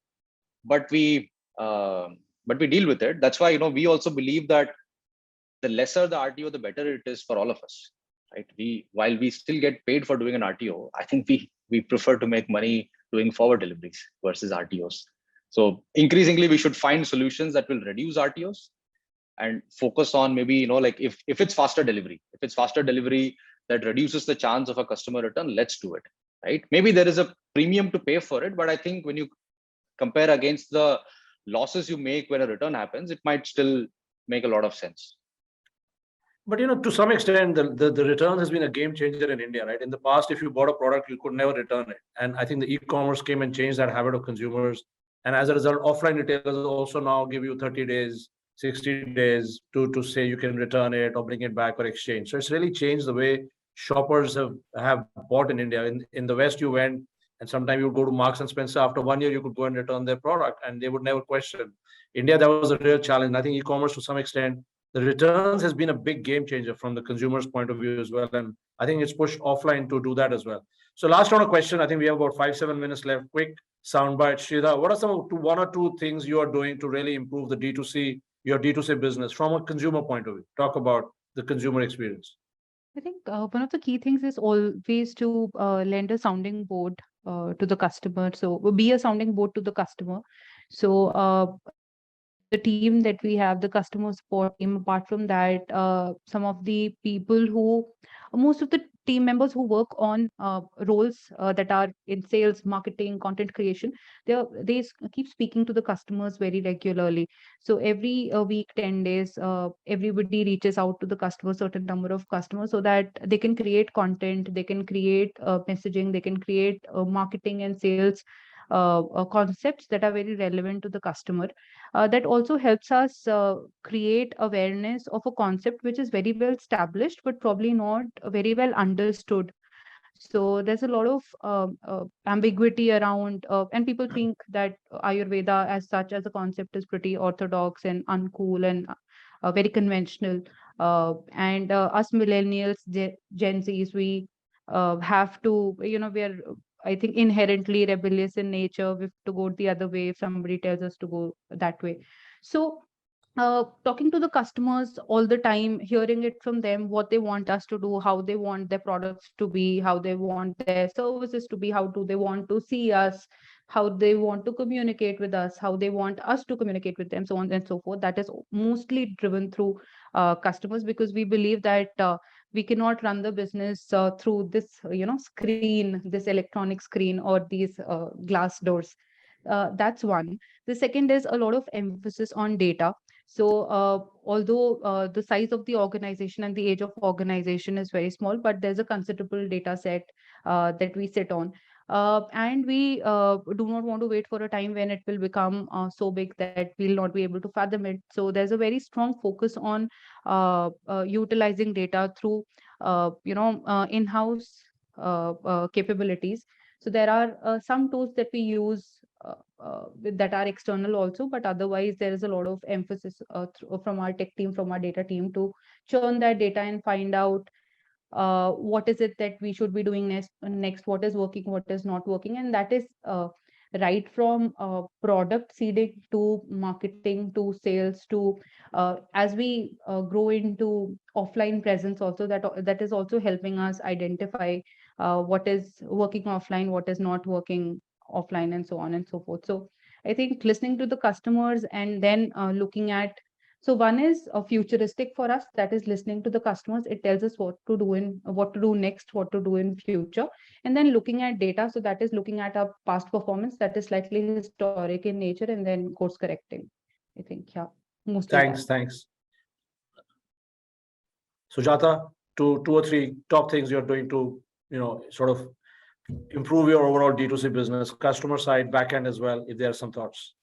but we deal with it. That's why, we also believe that the lesser the RTO, the better it is for all of us, right? While we still get paid for doing an RTO, I think we prefer to make money doing forward deliveries versus RTOs. So increasingly, we should find solutions that will reduce RTOs and focus on maybe, like if it's faster delivery, that reduces the chance of a customer return, let's do it, right? Maybe there is a premium to pay for it, but I think when you compare against the losses you make when a return happens, it might still make a lot of sense. But to some extent, the return has been a game changer in India, right? In the past, if you bought a product, you could never return it. And I think the e-commerce came and changed that habit of consumers. And as a result, offline retailers also now give you 30 days, 60 days to say you can return it or bring it back or exchange. So it's really changed the way shoppers have bought in India. In the West, you went and sometimes you would go to Marks and Spencer. After 1 year, you could go and return their product and they would never question. India, that was a real challenge. And I think e-commerce to some extent, the returns has been a big game changer from the consumer's point of view as well. And I think it's pushed offline to do that as well. So last round of question, I think we have about 5-7 minutes left. Quick soundbite. Shreedha, what are one or two things you are doing to really improve your D2C business from a consumer point of view? Talk about the consumer experience. I think one of the key things is always to lend a sounding board to the customer. So be a sounding board to the customer. So the team that we have, the customer support team, apart from that, some of the people most of the team members who work on roles that are in sales, marketing, content creation, they keep speaking to the customers very regularly. So every week, 10 days, everybody reaches out to the customer, certain number of customers, so that they can create content, they can create messaging, they can create marketing and sales concepts that are very relevant to the customer. That also helps us create awareness of a concept which is very well established, but probably not very well understood. So there's a lot of ambiguity around, and people think that Ayurveda as such as a concept is pretty orthodox and uncool and very conventional. And us millennials, Gen Zs, we have to, we are, I think, inherently rebellious in nature. We have to go the other way if somebody tells us to go that way. So talking to the customers all the time, hearing it from them, what they want us to do, how they want their products to be, how they want their services to be, how do they want to see us, how they want to communicate with us, how they want us to communicate with them, so on and so forth. That is mostly driven through customers, because we believe that we cannot run the business through this, screen, this electronic screen, or these glass doors. That's one. The second is a lot of emphasis on data. So although the size of the organization and the age of organization is very small, but there's a considerable data set that we sit on. And we do not want to wait for a time when it will become so big that we'll not be able to fathom it. So there's a very strong focus on utilizing data through, in-house capabilities. So there are some tools that we use that are external also, but otherwise there is a lot of emphasis from our tech team, from our data team, to churn that data and find out what is it that we should be doing next, what is working, what is not working. And that is right from product seeding to marketing to sales to as we grow into offline presence also, that is also helping us identify what is working offline, what is not working offline, and so on and so forth. So I think listening to the customers and then looking at, so one is a futuristic for us, that is listening to the customers. It tells us what to do next, what to do in future. And then looking at data, so that is looking at our past performance, that is slightly historic in nature, and then course correcting. I think, yeah, mostly Thanks, thanks. Sujata, two or three top things you're doing to, sort of improve your overall D2C business, customer side, back end as well, if there are some thoughts.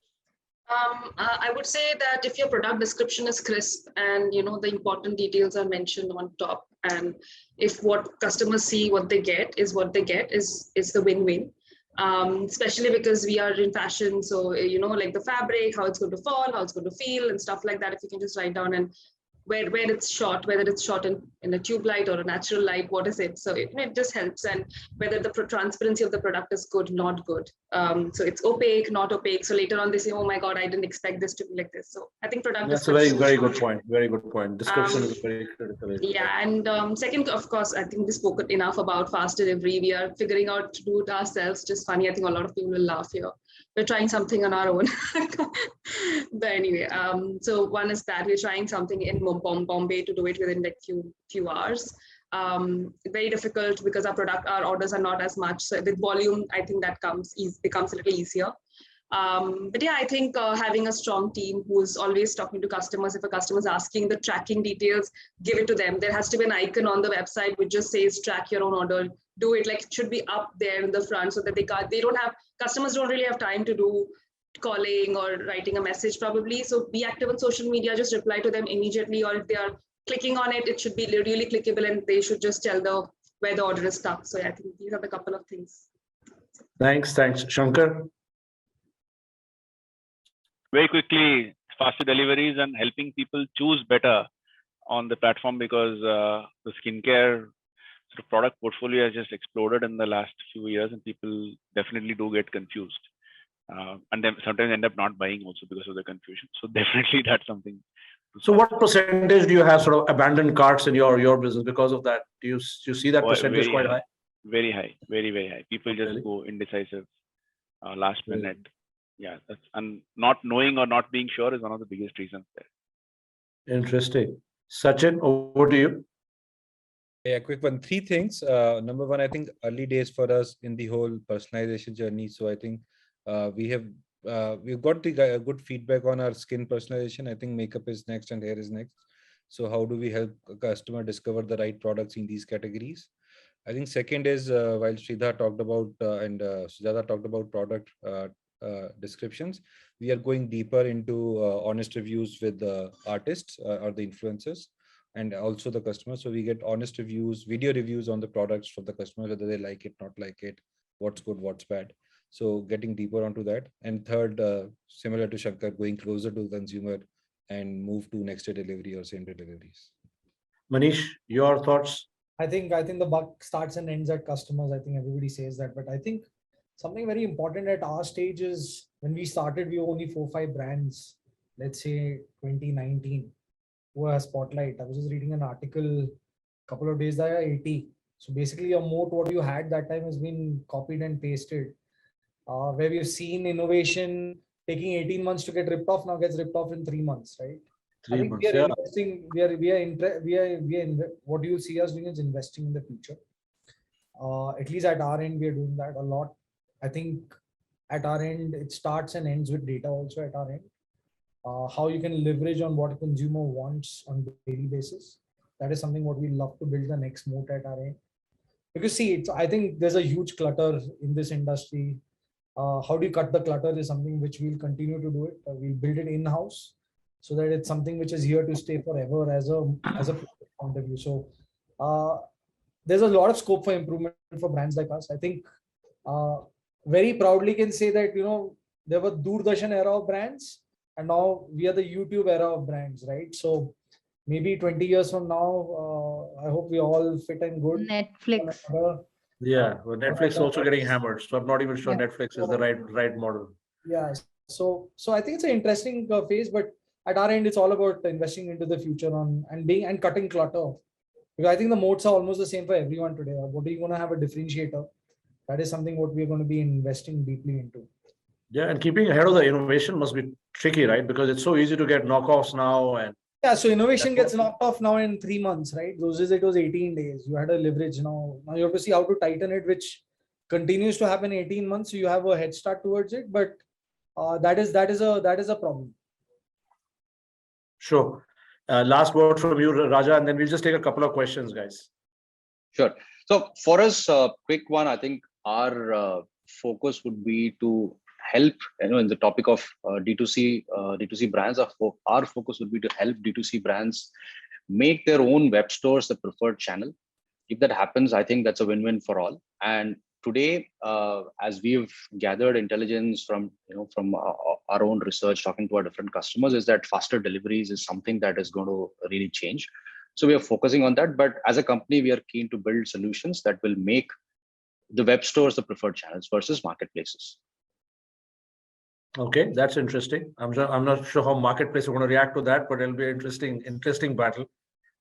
I would say that if your product description is crisp and the important details are mentioned on top, and if what customers see, what they get is the win-win. Especially because we are in fashion, so like the fabric, how it's going to fall, how it's going to feel, and stuff like that. If you can just write down and where it's shot, whether it's shot in a tube light or a natural light, what is it? So it just helps, and whether the transparency of the product is good, not good. So it's opaque, not opaque. So later on they say, oh my God, I didn't expect this to be like this. So I think product That's a very good point. Very good point. Description is very critical. Yeah, and second, of course, I think we spoke enough about fast delivery. We are figuring out to do it ourselves. Just funny, I think a lot of people will laugh here. We're trying something on our own. But anyway, so one is that we're trying something in Bombay to do it within like few hours. Very difficult because our orders are not as much. So with volume, I think that becomes a little easier. But yeah, I think having a strong team who's always talking to customers. If a customer is asking the tracking details, give it to them. There has to be an icon on the website which just says track your own order. Do it, like it should be up there in the front so that customers don't really have time to do calling or writing a message probably. So be active on social media, just reply to them immediately, or if they are clicking on it, it should be really clickable and they should just tell where the order is stuck. So yeah, I think these are the couple of things. Thanks. Shankar? Very quickly, faster deliveries and helping people choose better on the platform, because the skincare sort of product portfolio has just exploded in the last few years, and people definitely do get confused. And then sometimes end up not buying also because of the confusion. So definitely that's something. So what percentage do you have sort of abandoned carts in your business because of that? Do you see that percentage quite high? Very high, very high. People just go indecisive, last minute. Yeah, and not knowing or not being sure is one of the biggest reasons there. Interesting. Sachin, over to you. Yeah, quick one. Three things. Number one, I think early days for us in the whole personalization journey. So I think we've got the good feedback on our skin personalization. I think makeup is next and hair is next. So how do we help a customer discover the right products in these categories? I think second is while Shreedha talked about and Sujata talked about product descriptions, we are going deeper into honest reviews with the artists or the influencers, and also the customers. So we get honest reviews, video reviews on the products from the customer, whether they like it, not like it, what's good, what's bad. So getting deeper onto that. And third, similar to Shankar, going closer to the consumer and move to next day delivery or same day deliveries. Manish, your thoughts? I think the buck starts and ends at customers. I think everybody says that, but I think something very important at our stage is when we started, we were only 4-5 brands, let's say 2019, who are Spotlight. I was just reading an article a couple of days there, 80. So basically a moat, what you had that time has been copied and pasted, where we've seen innovation taking 18 months to get ripped off, now gets ripped off in 3 months, right? 3 months, we are investing, what you see us doing is investing in the future. At least at our end, we are doing that a lot. I think at our end, it starts and ends with data also at our end. How you can leverage on what a consumer wants on daily basis. That is something what we love to build the next moat at our end. Because see, I think there's a huge clutter in this industry. How do you cut the clutter is something which we'll continue to do it. We'll build it in-house so that it's something which is here to stay forever as a point of view. So there's a lot of scope for improvement for brands like us. I think very proudly can say that, there was Doordarshan era of brands, and now we are the YouTube era of brands, right? So maybe 20 years from now, I hope we all fit and good. Netflix. Yeah, well, Netflix is also getting hammered, so I'm not even sure Netflix is the right model. Yeah, so I think it's an interesting phase, but at our end, it's all about investing into the future and cutting clutter. Because I think the moats are almost the same for everyone today. What are you going to have a differentiator? That is something what we're going to be investing deeply into. Yeah, and keeping ahead of the innovation must be tricky, right? Because it's so easy to get knockoffs now. And yeah, so innovation gets knocked off now in 3 months, right? Those days it was 18 days. You had a leverage now. Now you have to see how to tighten it, which continues to happen in 18 months. So you have a head start towards it, but that is a problem. Sure. Last word from you, Raja, and then we'll just take a couple of questions, guys. Sure. So for us, quick one, I think our focus would be to help, in the topic of D2C brands, our focus would be to help D2C brands make their own web stores the preferred channel. If that happens, I think that's a win-win for all. And today, as we've gathered intelligence from our own research, talking to our different customers, is that faster deliveries is something that is going to really change. So we are focusing on that. But as a company, we are keen to build solutions that will make the web stores the preferred channels versus marketplaces. Okay, that's interesting. I'm not sure how marketplace are going to react to that, but it'll be an interesting battle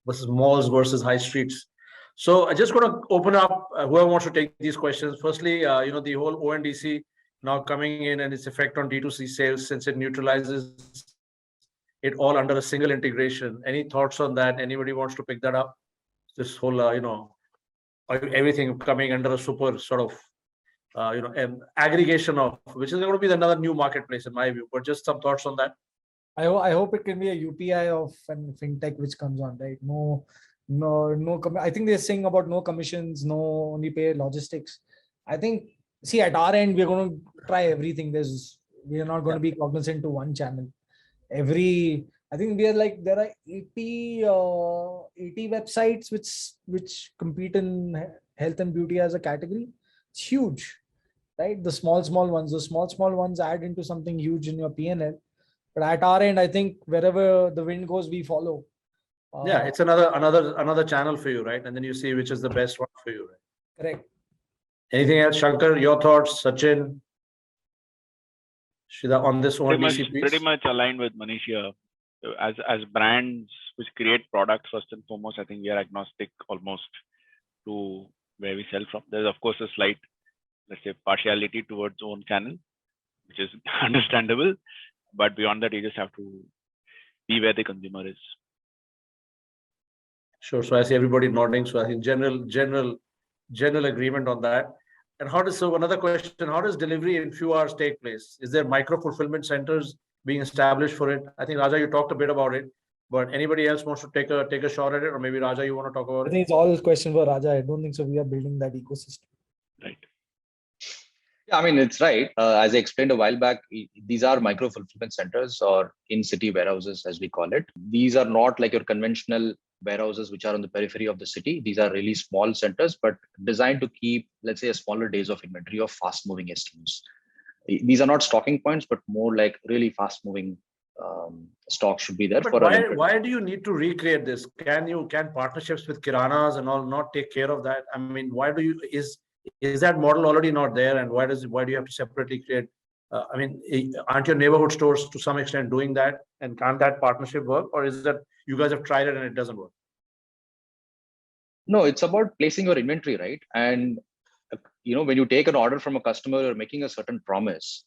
versus malls versus high streets. So I just going to open up whoever wants to take these questions. Firstly, the whole ONDC now coming in and its effect on D2C sales, since it neutralizes it all under a single integration. Any thoughts on that? Anybody wants to pick that up? This whole, everything coming under a super sort of an aggregation of, which is going to be another new marketplace in my view, but just some thoughts on that. I hope it can be a UPI of fintech which comes on, right? No, I think they're saying about no commissions, no only pay logistics. I think, see, at our end, we're going to try everything. We are not going to be cognizant to one channel. I think there are 80 websites which compete in health and beauty as a category. It's huge. Right, the small ones add into something huge in your P&L. But at our end, I think wherever the wind goes, we follow. Yeah, it's another channel for you, right? And then you see which is the best one for you. Right? Correct. Anything else, Shankar? Your thoughts, Sachin, Shreedha, on this ONDC piece? Pretty much aligned with Manish here. As brands which create products, first and foremost, I think we are agnostic almost to where we sell from. There's of course a slight, let's say, partiality towards own channel, which is understandable. But beyond that, you just have to be where the consumer is. Sure. So I see everybody nodding. So I think general agreement on that. And another question, how does delivery in few hours take place? Is there micro fulfillment centers being established for it? I think, Raja, you talked a bit about it, but anybody else wants to take a shot at it? Or maybe Raja, you want to talk about it? I think it's all a question for Raja. I don't think so. We are building that ecosystem. Right. Yeah, I mean, it's right. As I explained a while back, these are micro fulfillment centers or in-city warehouses, as we call it. These are not like your conventional warehouses, which are on the periphery of the city. These are really small centers, but designed to keep, let's say, a smaller days of inventory of fast-moving SKUs. These are not stocking points, but more like really fast-moving stock should be there. But why do you need to recreate this? Can partnerships with kiranas and all not take care of that? I mean, is that model already not there, and why do you have to separately create? Aren't your neighborhood stores to some extent doing that, and can't that partnership work, or is that you guys have tried it and it doesn't work? No, it's about placing your inventory, right? And when you take an order from a customer, you're making a certain promise,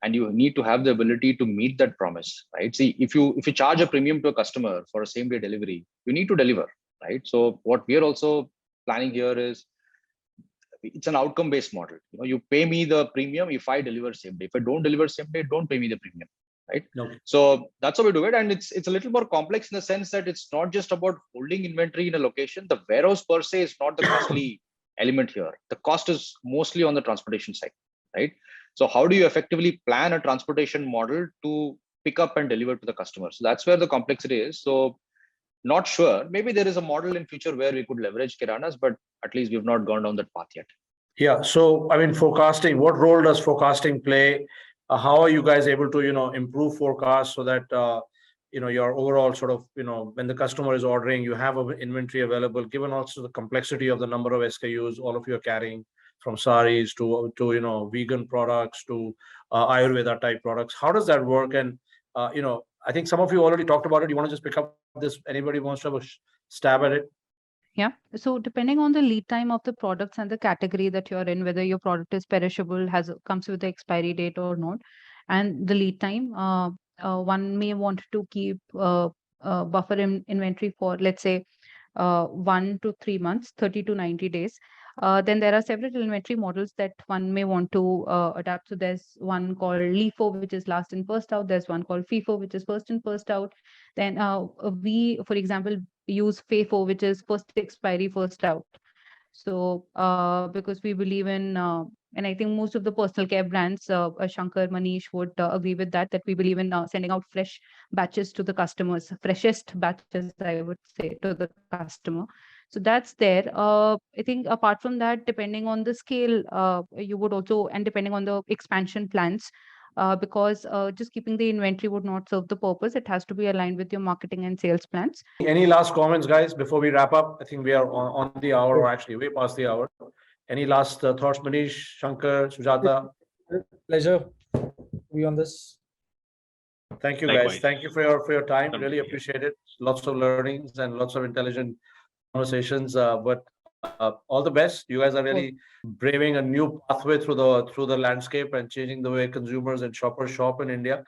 and you need to have the ability to meet that promise, right? See, if you charge a premium to a customer for a same-day delivery, you need to deliver, right? So what we are also planning here is, it's an outcome based model. You pay me the premium if I deliver same day. If I don't deliver same day, don't pay me the premium, right? Okay. So that's how we do it. And it's a little more complex in the sense that it's not just about holding inventory in a location. The warehouse per se is not the costly element here. The cost is mostly on the transportation side, right? So how do you effectively plan a transportation model to pick up and deliver to the customer? So that's where the complexity is. So not sure. Maybe there is a model in future where we could leverage kiranas, but at least we've not gone down that path yet. Yeah. So, I mean, forecasting, what role does forecasting play? How are you guys able to, improve forecasts so that, your overall sort of, when the customer is ordering, you have an inventory available, given also the complexity of the number of SKUs all of you are carrying, from saris to vegan products to Ayurveda type products. How does that work? And, I think some of you already talked about it. You want to just pick up this? Anybody wants to have a stab at it? Yeah. So depending on the lead time of the products and the category that you're in, whether your product is perishable, comes with the expiry date or not, and the lead time, one may want to keep buffer inventory for, let's say, 1 to 3 months, 30 to 90 days. Then there are several inventory models that one may want to adapt. So there's one called LIFO, which is last in, first out. There's one called FIFO, which is first in, first out. Then we, for example, use FIFO, which is first expiry, first out. So because we believe in, and I think most of the personal care brands, Shankar, Manish would agree with that we believe in sending out fresh batches to the customers, freshest batches, I would say, to the customer. So that's there. I think apart from that, depending on the scale, you would also, and depending on the expansion plans, because just keeping the inventory would not serve the purpose. It has to be aligned with your marketing and sales plans. Any last comments, guys, before we wrap up? I think we are on the hour, or actually way past the hour. Any last thoughts, Manish, Shankar, Sujata? Pleasure to be on this. Thank you, Likewise. guys. Thank you for your time. Thank Really you. appreciate it. Lots of learnings and lots of intelligent conversations. But all the best. You guys are really braving a new pathway through the landscape and changing the way consumers and shoppers shop in India.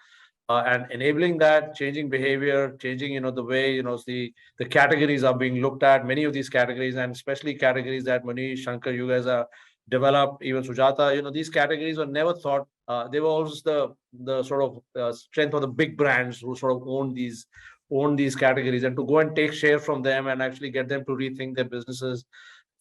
And enabling that, changing behavior, changing, the way, the categories are being looked at, many of these categories, and especially categories that Manish, Shankar, you guys are developed, even Sujata, these categories were never thought, they were always the sort of strength of the big brands who sort of own these categories, and to go and take share from them and actually get them to rethink their businesses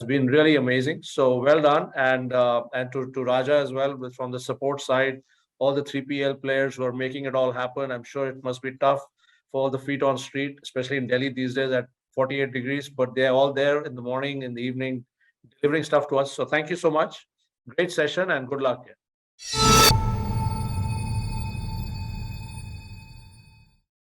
has been really amazing. So well done. And to Raja as well, from the support side, all the 3PL players who are making it all happen. I'm sure it must be tough for the feet on street, especially in Delhi these days at 48 degrees, but they're all there in the morning, in the evening, delivering stuff to us. So thank you so much. Great session and good luck.